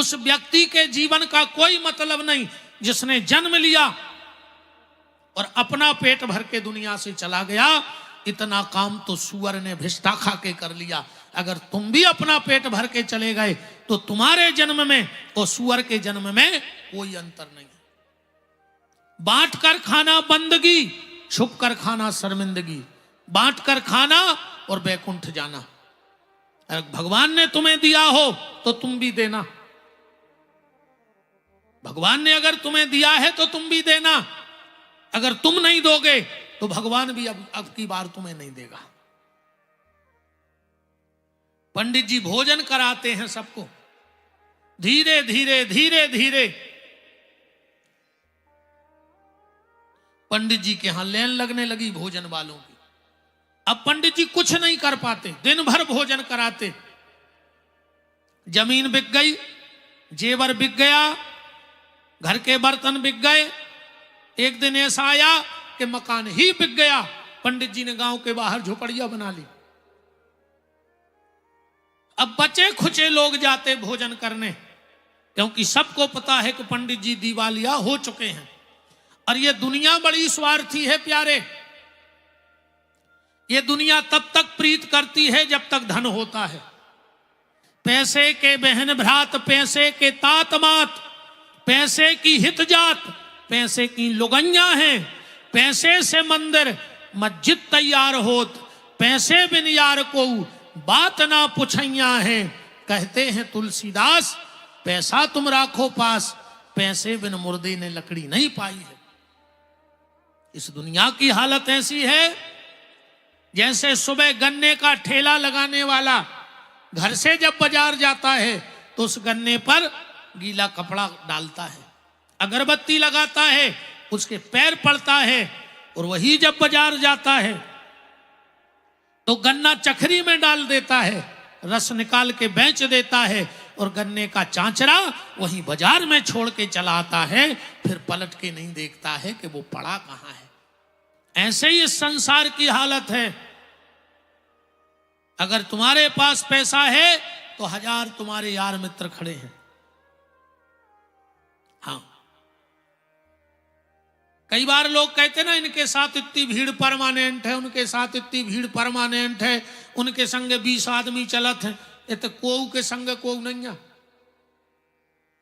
उस व्यक्ति के जीवन का कोई मतलब नहीं जिसने जन्म लिया और अपना पेट भर के दुनिया से चला गया। इतना काम तो सूअर ने भिष्टा खा के कर लिया। अगर तुम भी अपना पेट भर के चले गए तो तुम्हारे जन्म में और सूअर के जन्म में कोई अंतर नहीं है। बांट कर खाना बंदगी, छुप कर खाना शर्मिंदगी। बांट कर खाना और बैकुंठ जाना। अगर भगवान ने तुम्हें दिया हो तो तुम भी देना। भगवान ने अगर तुम्हें दिया है तो तुम भी देना। अगर तुम नहीं दोगे तो भगवान भी अब की बार तुम्हें नहीं देगा। पंडित जी भोजन कराते हैं सबको, धीरे धीरे धीरे धीरे पंडित जी के यहां लाइन लगने लगी भोजन वालों की। अब पंडित जी कुछ नहीं कर पाते, दिन भर भोजन कराते। जमीन बिक गई, जेवर बिक गया, घर के बर्तन बिक गए। एक दिन ऐसा आया कि मकान ही बिक गया। पंडित जी ने गांव के बाहर झोपड़ियां बना ली। अब बचे खुचे लोग जाते भोजन करने, क्योंकि सबको पता है कि पंडित जी दिवालिया हो चुके हैं। और ये दुनिया बड़ी स्वार्थी है प्यारे। ये दुनिया तब तक प्रीत करती है जब तक धन होता है। पैसे के बहन भ्रात, पैसे के तात मात, पैसे की हित जात, पैसे की लुगैया हैं। पैसे से मंदिर मस्जिद तैयार होत, पैसे बिन यार को बात ना पुछैया है। कहते हैं तुलसीदास, पैसा तुम राखो पास, पैसे बिन मुर्दे ने लकड़ी नहीं पाई है। इस दुनिया की हालत ऐसी है जैसे सुबह गन्ने का ठेला लगाने वाला घर से जब बाजार जाता है तो उस गन्ने पर गीला कपड़ा डालता है, अगरबत्ती लगाता है, उसके पैर पड़ता है। और वही जब बाजार जाता है तो गन्ना चखरी में डाल देता है, रस निकाल के बेच देता है और गन्ने का चांचरा वहीं बाजार में छोड़ के चला आता है। फिर पलट के नहीं देखता है कि वो पड़ा कहां है। ऐसे ही इस संसार की हालत है। अगर तुम्हारे पास पैसा है तो 1000 तुम्हारे यार मित्र खड़े हैं। हाँ, कई बार लोग कहते ना इनके साथ इतनी भीड़ परमानेंट है, उनके साथ इतनी भीड़ परमानेंट है, उनके संग 20 आदमी चलत है। ये तो कोऊ के संग कोऊ नहीं है।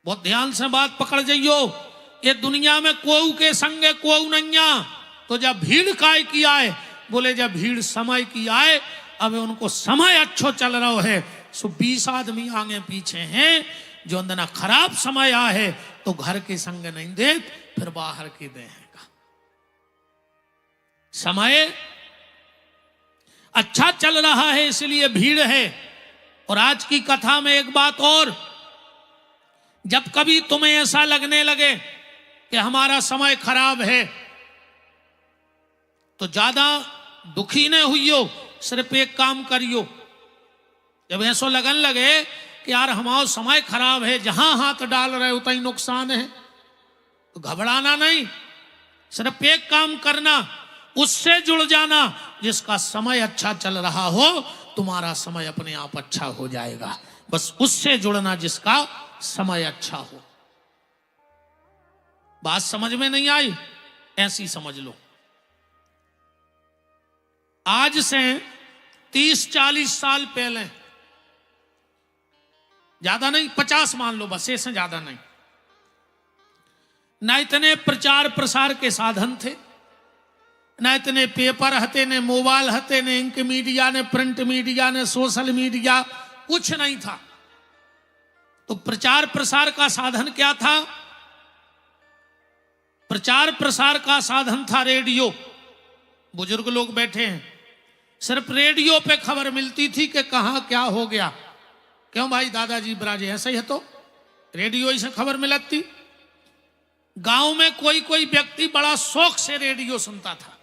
बहुत ध्यान से बात पकड़ जाइयो। ये दुनिया में कोऊ के संग कोऊ नहीं है। तो जब भीड़ काय की आए, बोले जब भीड़ समय की आए, अब उनको समय अच्छो चल रहा है, सो 20 आदमी आगे पीछे हैं। जो अंदर खराब समय आ है तो घर के संग नहीं दे, फिर बाहर के देगा। समय अच्छा चल रहा है इसलिए भीड़ है। और आज की कथा में एक बात और, जब कभी तुम्हें ऐसा लगने लगे कि हमारा समय खराब है तो ज्यादा दुखी न हुइयो, सिर्फ एक काम करियो। जब ऐसा लगन लगे कि यार हमारा समय खराब है, जहां हाथ डाल रहे उतना ही नुकसान है, तो घबराना नहीं, सिर्फ एक काम करना, उससे जुड़ जाना जिसका समय अच्छा चल रहा हो। तुम्हारा समय अपने आप अच्छा हो जाएगा। बस उससे जुड़ना जिसका समय अच्छा हो। बात समझ में नहीं आई? ऐसी समझ लो। आज से 30-40 साल पहले, ज्यादा नहीं 50 मान लो बस, ऐसे ज्यादा नहीं, ना इतने प्रचार प्रसार के साधन थे, ना इतने पेपर हते, ने मोबाइल हते, ने इंक मीडिया, ने प्रिंट मीडिया, ने सोशल मीडिया, कुछ नहीं था। तो प्रचार प्रसार का साधन क्या था? प्रचार प्रसार का साधन था रेडियो। बुजुर्ग लोग बैठे हैं, सिर्फ रेडियो पे खबर मिलती थी कि कहां क्या हो गया। क्यों भाई दादाजी बराजे ऐसा ही है, तो रेडियो ही से खबर मिलती। गांव में कोई कोई व्यक्ति बड़ा शौक से रेडियो सुनता था,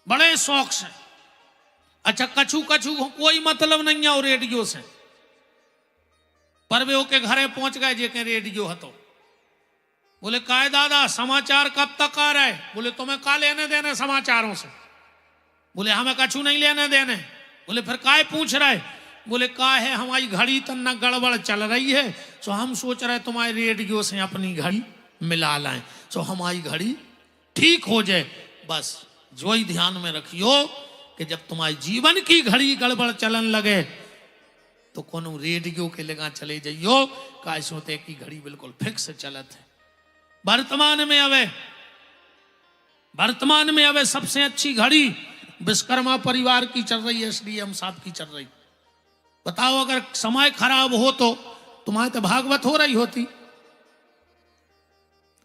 बड़े शौक से। अच्छा, कछु कछु कोई मतलब नहीं है और रेडियो से, पर वे के घरे पहुंच गए जे के रेडियो है। तो बोले काय दादा समाचार कब तक आ रहे? बोले तुम्हें का लेने देने समाचारों से? बोले हमें कछु नहीं लेने देने। बोले फिर काय पूछ रहे? बोले का है हमारी घड़ी तन्ना गड़बड़ चल रही है, सो हम सोच रहे तुम्हारे रेडियो से अपनी घड़ी मिला लाएं, सो हमारी घड़ी ठीक हो जाए। बस जो ही ध्यान में रखियो कि जब तुम्हारी जीवन की घड़ी गड़बड़ चलन लगे तो कोनो रेडियो के लगा चले जाइयो, का सोते की घड़ी बिल्कुल फिक्स चलत है। वर्तमान में अवे सबसे अच्छी घड़ी विश्वकर्मा परिवार की चल रही है, SDM साहब की चल रही। बताओ अगर समय खराब हो तो तुम्हारे तो भागवत हो रही होती।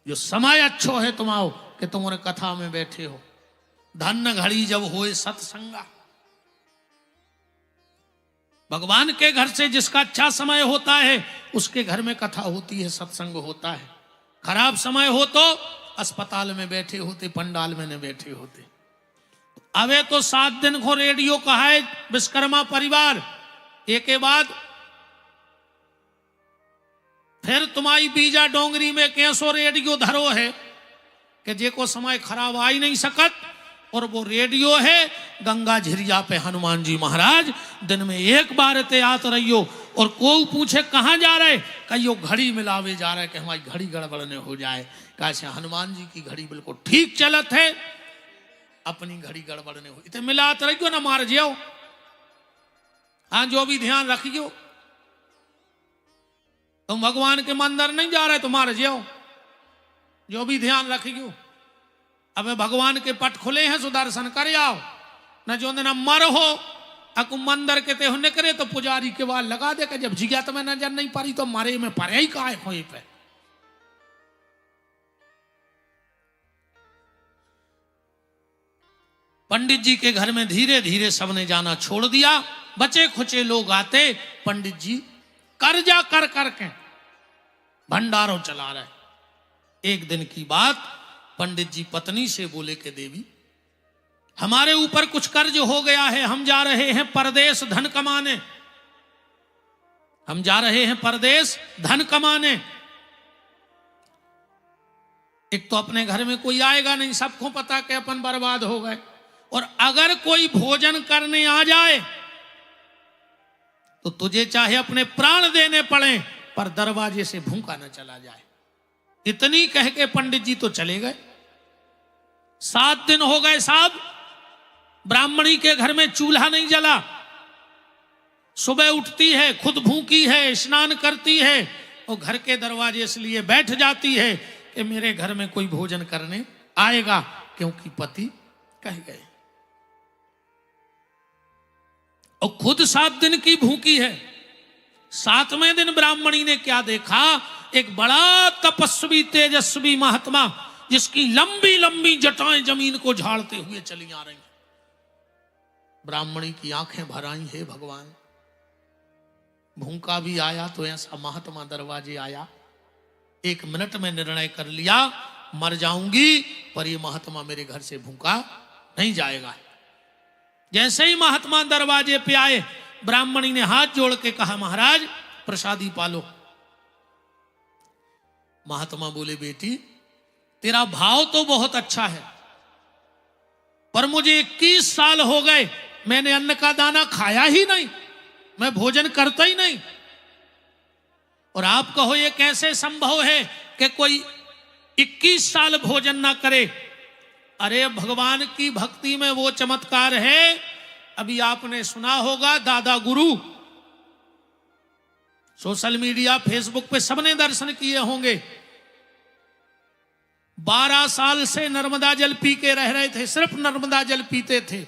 जो समय अच्छो है तुम्हारो कि तुम्हारे कथा में बैठे हो। धन्य घड़ी जब होए सत्संगा। भगवान के घर से जिसका अच्छा समय होता है उसके घर में कथा होती है, सत्संग होता है। खराब समय हो तो अस्पताल में बैठे होते, पंडाल में न बैठे होते। अबे तो 7 दिन को रेडियो कहा है विश्वकर्मा परिवार, एक के बाद फिर तुम्हारी बीजा डोंगरी में कैसो रेडियो धरो है कि जेको समय खराब आ ही नहीं सकत, और वो रेडियो है गंगा झिरिया पे हनुमान जी महाराज दिन में 1 बार ते आत रहियो। और कोई पूछे कहाँ जा रहे, कहियो घड़ी मिलावे जा रहे कि हमारी घड़ी गड़बड़ न हो जाए। कैसे हनुमान जी की घड़ी बिल्कुल ठीक चलत है, अपनी घड़ी गड़बड़ न हो, इतने मिलात रहियो ना मार जाओ। हाँ, जो भी ध्यान रखियो। तुम भगवान के मंदिर नहीं जा रहे तो मार जाओ, जो भी ध्यान रखियो। अब भगवान के पट खुले हैं सो दर्शन कर आओ, न जो न मर हो अकु मंदिर के ते हो निकरे तो पुजारी के वाल लगा दे के जब जिज्ञात में नजर नहीं पारी तो मरे में परे ही का खोई पे। पंडित जी के घर में धीरे धीरे सबने जाना छोड़ दिया। बचे खुचे लोग आते, पंडित जी कर्जा कर करके भंडारों चला रहे। एक दिन की बात, पंडित जी पत्नी से बोले कि देवी हमारे ऊपर कुछ कर्ज हो गया है, हम जा रहे हैं परदेश धन कमाने, हम जा रहे हैं परदेश धन कमाने। एक तो अपने घर में कोई आएगा नहीं, सबको पता कि अपन बर्बाद हो गए, और अगर कोई भोजन करने आ जाए तो तुझे चाहे अपने प्राण देने पड़े पर दरवाजे से भूखा न चला जाए। इतनी कह के पंडित जी तो चले गए। 7 दिन हो गए साहब, ब्राह्मणी के घर में चूल्हा नहीं जला। सुबह उठती है, खुद भूखी है, स्नान करती है और घर के दरवाजे से लिए बैठ जाती है कि मेरे घर में कोई भोजन करने आएगा, क्योंकि पति कह गए। और खुद 7 दिन की भूखी है। 7वें दिन ब्राह्मणी ने क्या देखा, एक बड़ा तपस्वी तेजस्वी महात्मा जिसकी लंबी लंबी जटाएं जमीन को झाड़ते हुए चली आ रही। ब्राह्मणी की आंखें भर आई, हे भगवान, भूखा भी आया तो ऐसा महात्मा दरवाजे आया। 1 मिनट में निर्णय कर लिया, मर जाऊंगी पर ये महात्मा मेरे घर से भूखा नहीं जाएगा। जैसे ही महात्मा दरवाजे पे आए, ब्राह्मणी ने हाथ जोड़ के कहा, महाराज प्रसादी पालो। महात्मा बोले, बेटी तेरा भाव तो बहुत अच्छा है, पर मुझे 21 साल हो गए, मैंने अन्न का दाना खाया ही नहीं, मैं भोजन करता ही नहीं, और आप कहो ये कैसे संभव है कि कोई 21 साल भोजन ना करे। अरे भगवान की भक्ति में वो चमत्कार है, अभी आपने सुना होगा दादा गुरु, सोशल मीडिया फेसबुक पे सबने दर्शन किए होंगे। 12 साल से नर्मदा जल पी के रह रहे थे, सिर्फ नर्मदा जल पीते थे,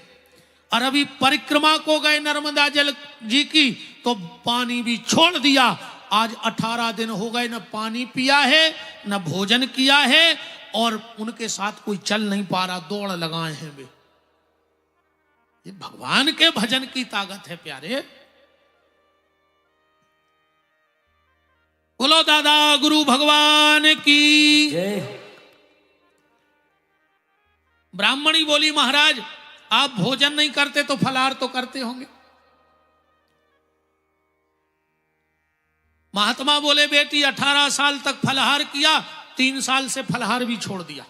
और अभी परिक्रमा को गए नर्मदा जल जी की तो पानी भी छोड़ दिया। आज 18 दिन हो गए, न पानी पिया है न भोजन किया है, और उनके साथ कोई चल नहीं पा रहा, दौड़ लगाए हैं वे। ये भगवान के भजन की ताकत है प्यारे। बोलो दादा गुरु भगवान की जय। ब्राह्मणी बोली, महाराज आप भोजन नहीं करते तो फलाहार तो करते होंगे। महात्मा बोले, बेटी 18 साल तक फलाहार किया, 3 साल से फलाहार भी छोड़ दिया।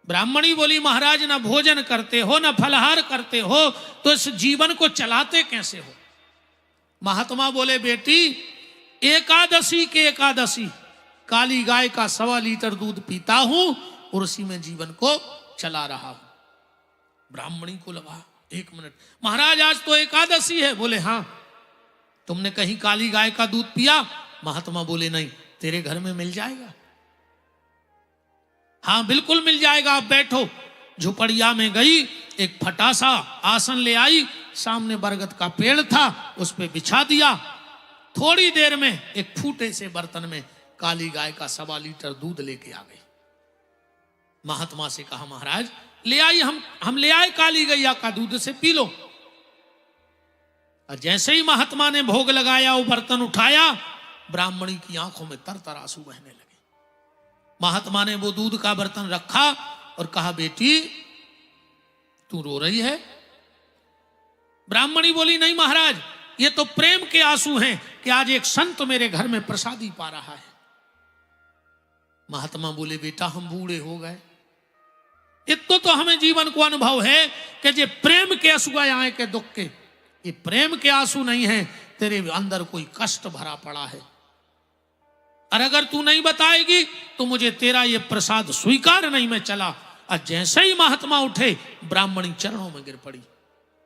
ब्राह्मणी बोली, महाराज ना भोजन करते हो ना फलाहार करते हो, तो इस जीवन को चलाते कैसे हो? महात्मा बोले बेटी एकादशी के एकादशी काली गाय का 1.25 लीटर दूध पीता हूं और उसी में जीवन को चला रहा हूं। ब्राह्मणी को लगा 1 मिनट, महाराज आज तो एकादशी है। बोले हाँ। तुमने कहीं काली गाय का दूध पिया? महात्मा बोले नहीं। तेरे घर में मिल जाएगा? हाँ बिल्कुल मिल जाएगा, आप बैठो। झुपड़िया में गई, एक फटासा आसन ले आई, सामने बरगद का पेड़ था, उस पे बिछा दिया। थोड़ी देर में एक फूटे से बर्तन में काली गाय का 1.25 लीटर दूध लेके आ गई। महात्मा से कहा महाराज ले आई, हम ले आए काली गैया का दूध, से पी लो। और जैसे ही महात्मा ने भोग लगाया, वो बर्तन उठाया, ब्राह्मणी की आंखों में तर आंसू बहने लगे। महात्मा ने वो दूध का बर्तन रखा और कहा बेटी तू रो रही है? ब्राह्मणी बोली नहीं महाराज, ये तो प्रेम के आंसू हैं कि आज एक संत मेरे घर में प्रसादी पा रहा है। महात्मा बोले बेटा हम बूढ़े हो गए, इतना तो हमें जीवन को अनुभव है कि जे प्रेम के आंसू आए के दुख के, ये प्रेम के आंसू नहीं है, तेरे अंदर कोई कष्ट भरा पड़ा है। और अगर तू नहीं बताएगी तो मुझे तेरा ये प्रसाद स्वीकार नहीं, मैं चला। और जैसे ही महात्मा उठे, ब्राह्मणी चरणों में गिर पड़ी।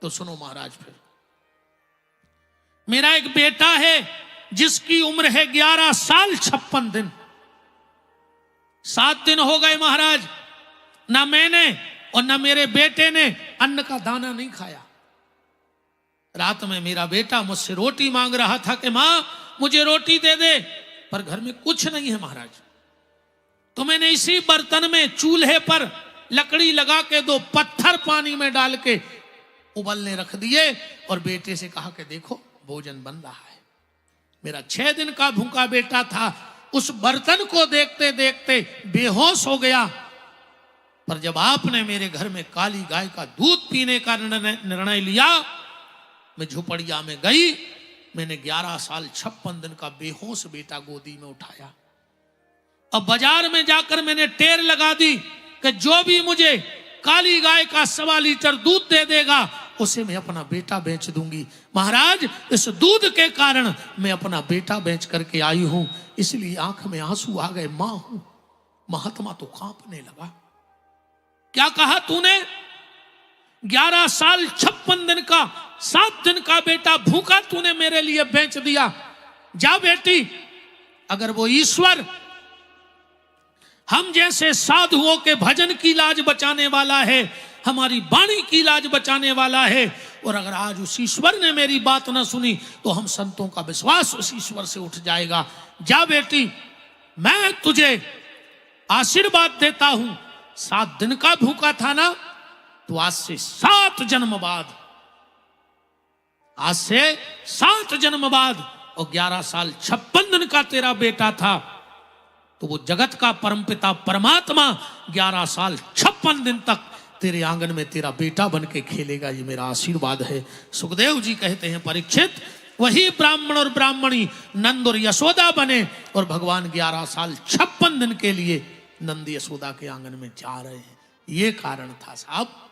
तो सुनो महाराज, फिर मेरा एक बेटा है जिसकी उम्र है 11 साल 56 दिन। 7 दिन हो गए महाराज, ना मैंने और ना मेरे बेटे ने अन्न का दाना नहीं खाया। रात में मेरा बेटा मुझसे रोटी मांग रहा था कि मां मुझे रोटी दे दे, पर घर में कुछ नहीं है महाराज। तो मैंने इसी बर्तन में चूल्हे पर लकड़ी लगा के 2 पत्थर पानी में डाल के उबलने रख दिए और बेटे से कहा कि देखो भोजन बन रहा है। मेरा 6 दिन का भूखा बेटा था, उस बर्तन को देखते देखते बेहोश हो गया। पर जब आपने मेरे घर में काली गाय का दूध पीने का निर्णय लिया, मैं झुपड़िया में गई, मैंने 11 साल 56 दिन का बेहोश बेटा गोदी में उठाया। अब बाजार में जाकर मैंने टेर लगा दी कि जो भी मुझे काली गाय का 1.25 लीटर दूध दे देगा उसे मैं अपना बेटा बेच दूंगी। महाराज इस दूध के कारण मैं अपना बेटा बेच करके आई हूं, इसलिए आंख में आंसू आ गए, मां हूं। महात्मा तो कांपने लगा। क्या कहा तूने? 11 साल 56 दिन का 7 दिन का बेटा भूखा तूने मेरे लिए बेच दिया। जा बेटी, अगर वो ईश्वर हम जैसे साधुओं के भजन की लाज बचाने वाला है, हमारी वाणी की लाज बचाने वाला है, और अगर आज उस ईश्वर ने मेरी बात ना सुनी तो हम संतों का विश्वास उस ईश्वर से उठ जाएगा। जा बेटी, मैं तुझे आशीर्वाद देता हूं। 7 दिन का भूखा था ना, तो आज से 7 जन्म बाद, आज से 7 जन्म बाद, और 11 साल 56 दिन का तेरा बेटा था, तो वो जगत का परमपिता परमात्मा 11 साल 56 दिन तक तेरे आंगन में तेरा बेटा बन के खेलेगा। ये मेरा आशीर्वाद है। सुखदेव जी कहते हैं परीक्षित, वही ब्राह्मण और ब्राह्मणी नंद और यशोदा बने, और भगवान 11 साल 56 दिन के लिए नंद यशोदा के आंगन में जा रहे हैं। ये कारण था साहब।